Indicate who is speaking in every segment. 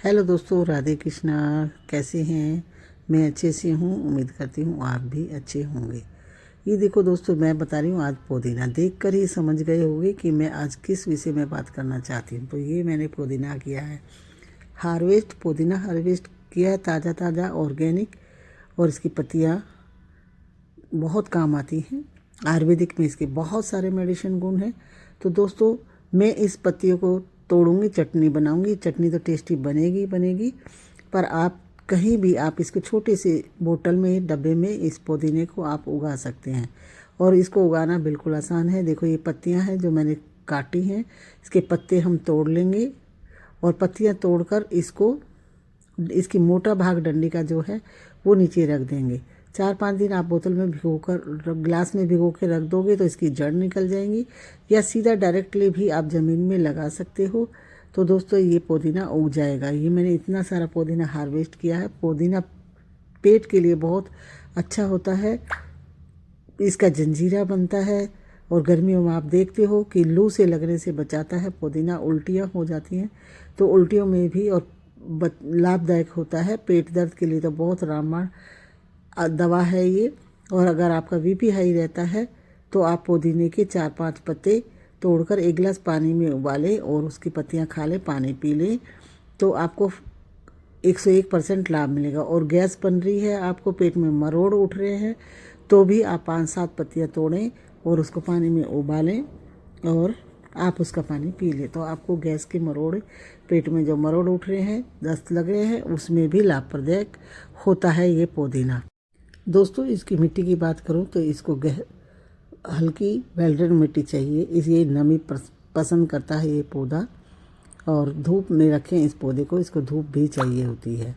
Speaker 1: Hello दोस्तों, राधे कृष्णा। कैसे हैं? मैं अच्छे से हूँ। उम्मीद करती हूँ आप भी अच्छे होंगे। ये देखो दोस्तों, मैं बता रही हूँ आज पुदीना देखकर ही समझ गए होंगे कि मैं आज किस विषय में बात करना चाहती हूँ। तो ये मैंने पुदीना किया है हार्वेस्ट। पुदीना हार्वेस्ट किया है, ताज़ा ताज़ा ऑर्गेनिक। और इसकी पत्तियाँ बहुत काम आती हैं। आयुर्वेदिक में इसके बहुत सारे मेडिसिन गुण हैं। तो दोस्तों, मैं इस पत्तियों को तोड़ूंगी, चटनी बनाऊंगी। चटनी तो टेस्टी बनेगी बनेगी। पर आप कहीं भी आप इसको छोटे से बोतल में, डब्बे में इस पुदीने को आप उगा सकते हैं। और इसको उगाना बिल्कुल आसान है। देखो, ये पत्तियां हैं जो मैंने काटी हैं। इसके पत्ते हम तोड़ लेंगे और पत्तियां तोड़कर इसकी मोटा भाग डंडी का जो है वो नीचे रख देंगे। 4-5 दिन आप बोतल में भिगोकर, ग्लास में भिगो के रख दोगे तो इसकी जड़ निकल जाएंगी। या सीधा डायरेक्टली भी आप ज़मीन में लगा सकते हो। तो दोस्तों, ये पुदीना उग जाएगा। ये मैंने इतना सारा पुदीना हार्वेस्ट किया है। पुदीना पेट के लिए बहुत अच्छा होता है। इसका जंजीरा बनता है। और गर्मियों में आप देखते हो कि लू से लगने से बचाता है पुदीना। उल्टियाँ हो जाती हैं तो उल्टियों में भी और लाभदायक होता है। पेट दर्द के लिए तो बहुत रामबाण दवा है ये। और अगर आपका बीपी हाई रहता है तो आप पुदीने के 4-5 पत्ते तोड़कर 1 गिलास पानी में उबालें और उसकी पत्तियां खा लें, पानी पी लें, तो आपको 101% लाभ मिलेगा। और गैस बन रही है, आपको पेट में मरोड़ उठ रहे हैं, तो भी आप 5-7 पत्तियां तोड़ें और उसको पानी में उबालें और आप उसका पानी पी लें, तो आपको गैस के मरोड़, पेट में जो मरोड़ उठ रहे हैं, दस्त लग रहे हैं, उसमें भी लाभप्रदायक होता है ये पुदीना। दोस्तों, इसकी मिट्टी की बात करूं तो इसको हल्की वेल्डेड मिट्टी चाहिए। ये नमी पसंद करता है ये पौधा। और धूप में रखें इस पौधे को। इसको धूप भी चाहिए होती है।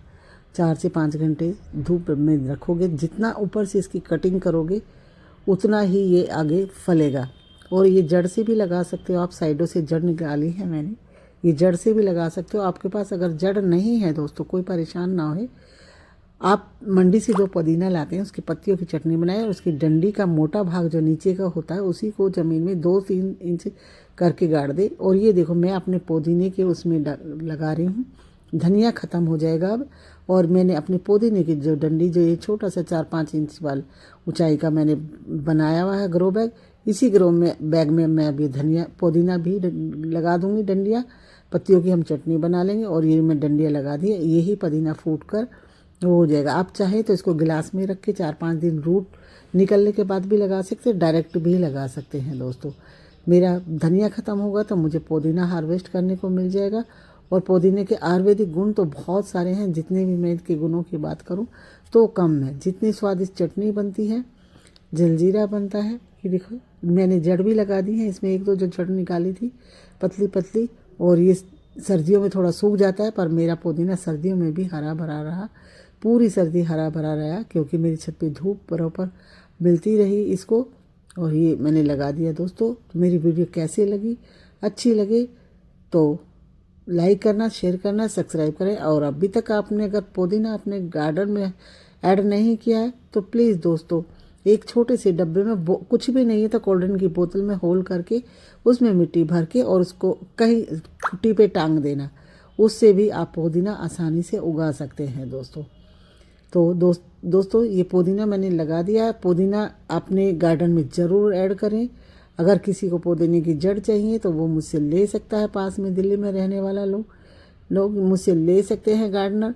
Speaker 1: 4 से 5 घंटे धूप में रखोगे। जितना ऊपर से इसकी कटिंग करोगे उतना ही ये आगे फलेगा। और ये जड़ से भी लगा सकते हो आप। साइडों से जड़ निकाली है मैंने, ये जड़ से भी लगा सकते हो। आपके पास अगर जड़ नहीं है दोस्तों, कोई परेशान ना हो। आप मंडी से जो पुदीना लाते हैं उसकी पत्तियों की चटनी बनाएं और उसकी डंडी का मोटा भाग जो नीचे का होता है उसी को ज़मीन में 2-3 इंच करके गाड़ दे। और ये देखो, मैं अपने पुदीने के उसमें लगा रही हूँ। धनिया ख़त्म हो जाएगा अब। और मैंने अपने पुदीने की जो डंडी, जो ये छोटा सा 4-5 इंच वाला ऊंचाई का मैंने बनाया हुआ है ग्रो बैग, इसी बैग में मैं अभी धनिया पुदीना भी लगा दूंगी। डंडियाँ पत्तियों की हम चटनी बना लेंगे। और ये मैं डंडियाँ लगा दी, यही पुदीना फूट कर वो हो जाएगा। आप चाहे तो इसको गिलास में रख के 4-5 दिन रूट निकलने के बाद भी लगा सकते हैं, डायरेक्ट भी लगा सकते हैं। दोस्तों, मेरा धनिया ख़त्म होगा तो मुझे पुदीना हार्वेस्ट करने को मिल जाएगा। और पुदीने के आयुर्वेदिक गुण तो बहुत सारे हैं। जितने भी मैं इसके गुणों की बात करूं तो कम है। जितनी स्वादिष्ट चटनी बनती है, जलजीरा बनता है। ये देखो, मैंने जड़ भी लगा दी है इसमें, 1-2 जो जड़ निकाली थी पतली पतली। और ये सर्दियों में थोड़ा सूख जाता है, पर मेरा पुदीना सर्दियों में भी हरा भरा रहा। पूरी सर्दी हरा भरा रहा, क्योंकि मेरी छत पे धूप बराबर मिलती रही इसको। और ये मैंने लगा दिया। दोस्तों, तो मेरी वीडियो कैसी लगी? अच्छी लगे तो लाइक करना, शेयर करना, सब्सक्राइब करें। और अभी तक आपने अगर पुदीना अपने गार्डन में ऐड नहीं किया है तो प्लीज़ दोस्तों, एक छोटे से डब्बे में कुछ भी नहीं है तो कोल्ड की बोतल में होल करके उसमें मिट्टी भर के और उसको कहीं खुट्टी पे टांग देना। उससे भी आप पुदीना आसानी से उगा सकते हैं दोस्तों। तो दोस्तों, ये पुदीना मैंने लगा दिया है। पुदीना अपने गार्डन में ज़रूर ऐड करें। अगर किसी को पुदीने की जड़ चाहिए तो वो मुझसे ले सकता है। पास में दिल्ली में रहने वाला लोग मुझसे ले सकते हैं, गार्डनर।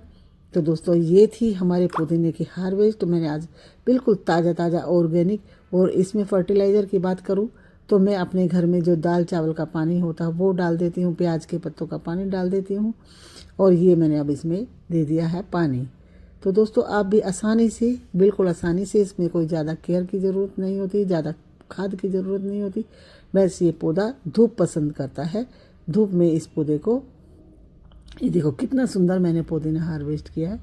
Speaker 1: तो दोस्तों, ये थी हमारे पुदीने की हार्वेस्ट। मैंने आज बिल्कुल ताज़ा ताज़ा ऑर्गेनिक। और इसमें फर्टिलाइज़र की बात करूँ तो मैं अपने घर में जो दाल चावल का पानी होता है वो डाल देती हूँ, प्याज के पत्तों का पानी डाल देती हूँ। और ये मैंने अब इसमें दे दिया है पानी। तो दोस्तों, आप भी आसानी से, बिल्कुल आसानी से, इसमें कोई ज़्यादा केयर की ज़रूरत नहीं होती, ज़्यादा खाद की ज़रूरत नहीं होती। बस ये पौधा धूप पसंद करता है। धूप में इस पौधे को, ये देखो कितना सुंदर मैंने पुदीना हार्वेस्ट किया है,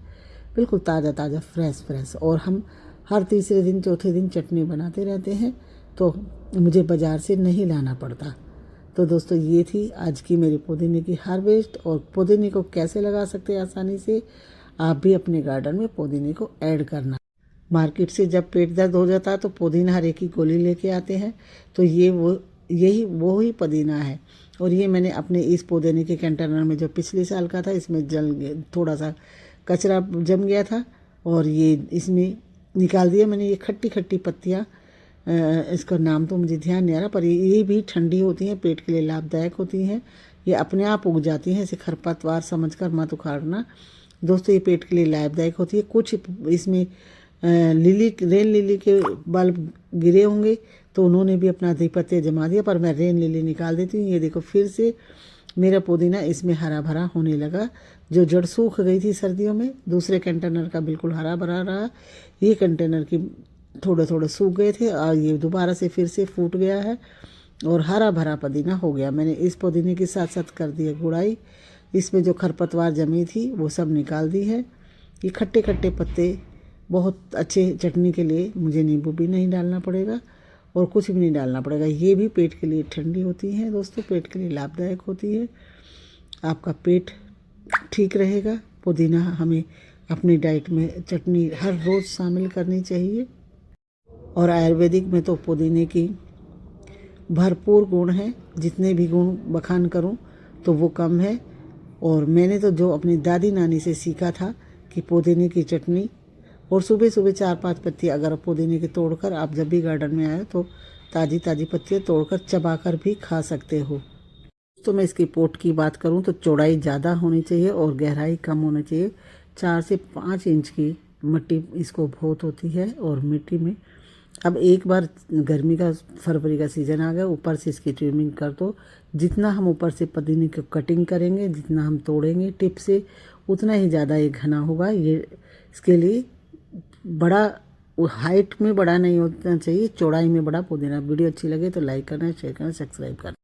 Speaker 1: बिल्कुल ताज़ा ताज़ा, फ्रेश। और हम हर तीसरे दिन, चौथे दिन चटनी बनाते रहते हैं, तो मुझे बाज़ार से नहीं लाना पड़ता। तो दोस्तों, ये थी आज की मेरी पुदीने की हार्वेस्ट। और पुदीने को कैसे लगा सकते हैं आसानी से, आप भी अपने गार्डन में पुदीने को ऐड करना। मार्केट से जब पेट दर्द हो जाता है तो पुदीना हरे की गोली लेके आते हैं, तो ये वो यही वो ही पुदीना है। और ये मैंने अपने इस पुदीने के कंटेनर में जो पिछले साल का था, इसमें थोड़ा सा कचरा जम गया था और ये इसमें निकाल दिया मैंने। ये खट्टी खट्टी पत्तियाँ, इसका नाम तो मुझे ध्यान नहीं आ रहा, पर ये भी ठंडी होती हैं, पेट के लिए लाभदायक होती हैं। ये अपने आप उग जाती हैं, इसे खरपतवार समझकर मत उखाड़ना दोस्तों। ये पेट के लिए लाभदायक होती है। कुछ इसमें रेन लिली के बल्ब गिरे होंगे तो उन्होंने भी अपना अधिपत्य जमा दिया, पर मैं रेन लिली निकाल देती हूँ। ये देखो फिर से मेरा पुदीना इसमें हरा भरा होने लगा। जो जड़ सूख गई थी सर्दियों में, दूसरे कंटेनर का बिल्कुल हरा भरा रहा, ये कंटेनर की थोड़े थोड़े सूख गए थे और ये दोबारा से फिर से फूट गया है और हरा भरा पुदीना हो गया। मैंने इस पुदीने के साथ साथ कर दिया गुड़ाई। इसमें जो खरपतवार जमी थी वो सब निकाल दी है। ये खट्टे खट्टे पत्ते बहुत अच्छे चटनी के लिए, मुझे नींबू भी नहीं डालना पड़ेगा और कुछ भी नहीं डालना पड़ेगा। ये भी पेट के लिए ठंडी होती हैं दोस्तों, पेट के लिए लाभदायक होती है। आपका पेट ठीक रहेगा। पुदीना हमें अपनी डाइट में चटनी हर रोज़ शामिल करनी चाहिए। और आयुर्वेदिक में तो पुदीने की भरपूर गुण हैं, जितने भी गुण बखान करूं तो वो कम है। और मैंने तो जो अपनी दादी नानी से सीखा था कि पुदीने की चटनी, और सुबह सुबह 4-5 पत्ती अगर पुदीने की तोड़कर आप जब भी गार्डन में आए तो ताज़ी ताज़ी पत्तियाँ तोड़कर चबाकर भी खा सकते हो। तो मैं इसकी पोट की बात करूं तो चौड़ाई ज़्यादा होनी चाहिए और गहराई कम होनी चाहिए। 4 से 5 इंच की मिट्टी इसको बहुत होती है। और मिट्टी में अब एक बार गर्मी का फरवरी का सीज़न आ गया, ऊपर से इसकी ट्रिमिंग कर दो। जितना हम ऊपर से पुदीने की कटिंग करेंगे, जितना हम तोड़ेंगे टिप से, उतना ही ज़्यादा ये घना होगा। ये इसके लिए बड़ा हाइट में बड़ा नहीं होना चाहिए, चौड़ाई में बड़ा पुदीना। वीडियो अच्छी लगे तो लाइक करना, शेयर करना, सब्सक्राइब करना।